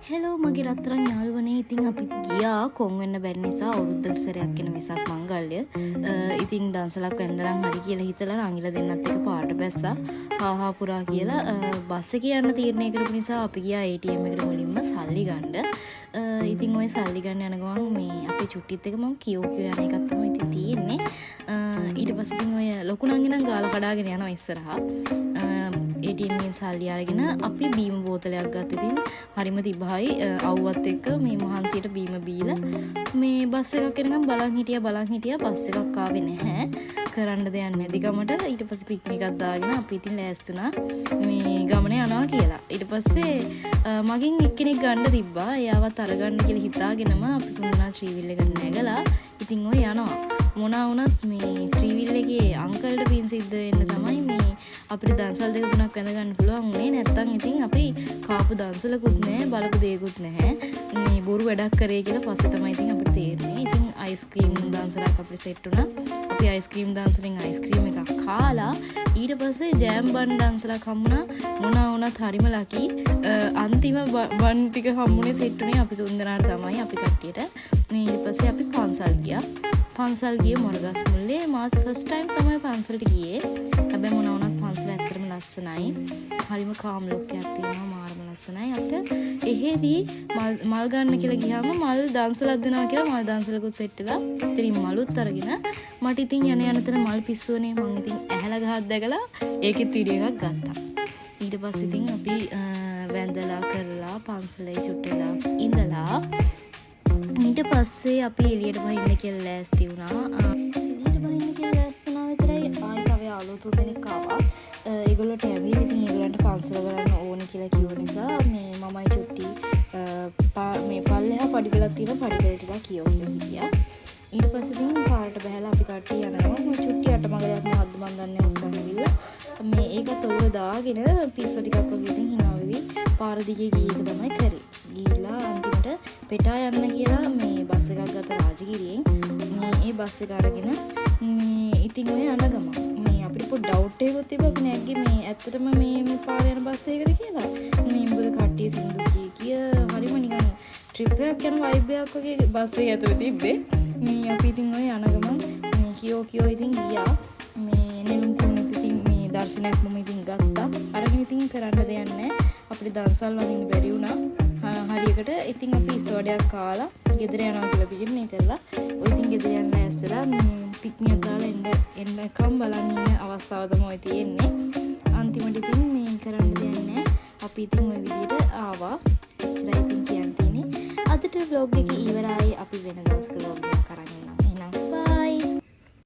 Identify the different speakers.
Speaker 1: Hello මගේ රත්තරන් යාළුවනේ. ඉතින් අපිත් ගියා කොන් වෙන්න බැරි නිසා අවුරුද්දකට සැරයක් එන වෙසක් මංගල්‍ය. ඉතින් දන්සලක් වැන්දනම් හරි කියලා හිතලා රංගිලා දෙන්නත් එක පාට බැස්සා. හාහා පුරා කියලා බස් එකේ යන්න තීරණය කරපු නිසා අපි ගියා ATM එකට මුලින්ම සල්ලි ගන්න. ඉතින් ওই සල්ලි ගන්න යන ගමන් මේ අපේ චුට්ටිත් එක මම කියෝ යන එකක් තමයි ඉතින් තියෙන්නේ. ඊට පස්සේ ඉතින් ඔය ලොකු නංගිනම් ගාලා කඩාගෙන යනවා ඉස්සරහා. ATM එකෙන් සල්ලි අරගෙන අපි බීම බෝතලයක් ගත්ත. ඉතින් හරිම තිබහයි අවුවත් එක්ක මේ මහන්සියට බීම බීලා මේ බස් එකක් එනකම් බලන් හිටියා බස් එකක් ආවේ නැහැ. කරන්න දෙයක් නැති ගමට ඊට පස්සේ පික්නික් එකක් දාගෙන අපි ඉතින් ලෑස්තුණා මේ ගමන යනවා කියලා. ඊට පස්සේ මගෙන් එක්කෙනෙක් ගන්න තිබ්බා. එයාවත් අරගන්න කියලා හිතාගෙනම අපි තුන්දෙනා ත්‍රිවිල් එකට නැගලා ඉතින් ඔය යනවා. මොනවා වුණත් මේ ත්‍රිවිල් එකේ අංකල්ට පින් සිද්ධ වෙන්න තමයි මේ අපිට දන්සල් දෙක තුනක් වැඳ ගන්න පුළුවන් උනේ. නැත්තම් ඉතින් අපි කාපු දන්සලකුත් නැහැ, බලපු දෙයක්කුත් නැහැ. මේ බොරු වැඩක් කරේ කියලා පස්සේ තමයි ඉතින් අපිට තේරෙන්නේ. ඉතින් අයිස්ක්‍රීම් දන්සලක් අපිට සෙට් වුණා. අපි අයිස්ක්‍රීම් දන්සලෙන් අයිස්ක්‍රීම් එකක් කාලා ඊට පස්සේ ජෑම් බන් දන්සලක් හම්බුණා. මොනවා වුණත් හරිම ලකි. අන්තිම බන් ටික හම්බුනේ සෙට් උනේ අපි තුන්දෙනාට තමයි, අපි කට්ටියට. මේ ඊට පස්සේ අපි පන්සල් ගියා. පන්සල් ගියේ මොරගස් මුල්ලේ. මාත් ෆස්ට් ටයිම් තමයි පන්සලට ගියේ. හැබැයි මොනවා වුණත් පන්සල ඇත්තටම ලස්සනයි. හරිම කාම් ලුක් එකක් තියෙනවා, මාරම ලස්සනයි. අපිට එහෙදී මල් ගන්න කියලා ගියාම මල් දන්සලක් දෙනවා කියලා මල් දන්සලකුත් සෙට් වෙලා ඉතින් මලුත් අරගෙන මට ඉතින් යන තැන මල් පිස්සුවනේ. මං ඉතින් ඇහැලා ගහක් දැකලා ඒකෙත් වීඩියෝ එකක් ගත්තා. ඊට පස්සේ ඉතින් අපි වැඳලා කරලා පන්සලේ චුට්ටලා ඉඳලා ඊට පස්සේ අපි එළියට බහින්න කියලා ලෑස්ති වුණා. එළියට බහින්න කියලා ලෑස්ති වුණා විතරයි ආයි තව යාළුවෝ තුන්දෙනෙක් ආවා. ඒගොල්ලෝට ඇවිල්ලා ඉතින් ඒගොල්ලන්ට පන්සල කරන්න ඕනේ කියලා කිව්ව නිසා මේ මමයි චුට්ටි මේ පල්ලෙහා පඩි පෙළක් තියෙන පඩි පෙළ ටිකක් කියෝ හිටියා. ඊට පස්සේ ඉතින් පාරට බහැලා අපි කට්ටිය යනවා. මම චුට්ටි අටමගලයක් මොකද්ද මන් දන්නේ උස්සන් ගිහිල්ලා මේ ඒකත් ඔළුව දාගෙන පිස්සෝ ටිකක් වගේ ඉතින් hina වෙවි පාර දිගේ ගිය එක තමයි කරේ. ගිහිල්ලා අන්තිමට පෙටා යන්න කියලා මේ බස් එකක් ගත්ත රාජගිරියෙන්. මේ ඒ බස් එක අරගෙන මේ ඉතින් ඔය යන ගම මේ අපිට පොඩි ඩවුට් එකක් තිබ්බා. අපි නැග්ගේ මේ ඇත්තටම මේ පාර යන බස් එකකට කියලා. මේ මොකද කට්ටිය සින්දු කිය හරිම නිකන් ට්‍රිප් එකක් යන වයිබ් එකක් වගේ බස් එකේ ඇතුලේ තිබ්බේ. මේ අපි ඉතින් ඔය යන ගමන් මේ කියෝ ඉතින් ගියා. මේ නෙළුම් කුණක් ඉතින් මේ දර්ශනයක් මම ඉතින් ගත්තා. අරගෙන ඉතින් කරන්න දෙයක් නැහැ. අපිට දන්සල් වදින්න බැරි වුණා. හරියකට ඉතින් අපි ඉස්සෝඩයක් කාලා ගෙදර යනවා කියලා පිළිගන්නේ කරලා ඔය ඉතින් ගෙදර යන්න ඇස්සලා පික්නික් දාලා එන්නකම් බලන් ඉන්න අවස්ථාව තමයි තියෙන්නේ. අන්තිමට ඉතින් මේ කරන්න දෙයක් නැහැ. අපි ඉතින් ওই විදිහට ආවා. එච්චරයි ඉතින් කියන්න තියෙන්නේ. අදට vlog එක ඉවරයි. අපි වෙන දවසක vlog එකක් කරන්නේ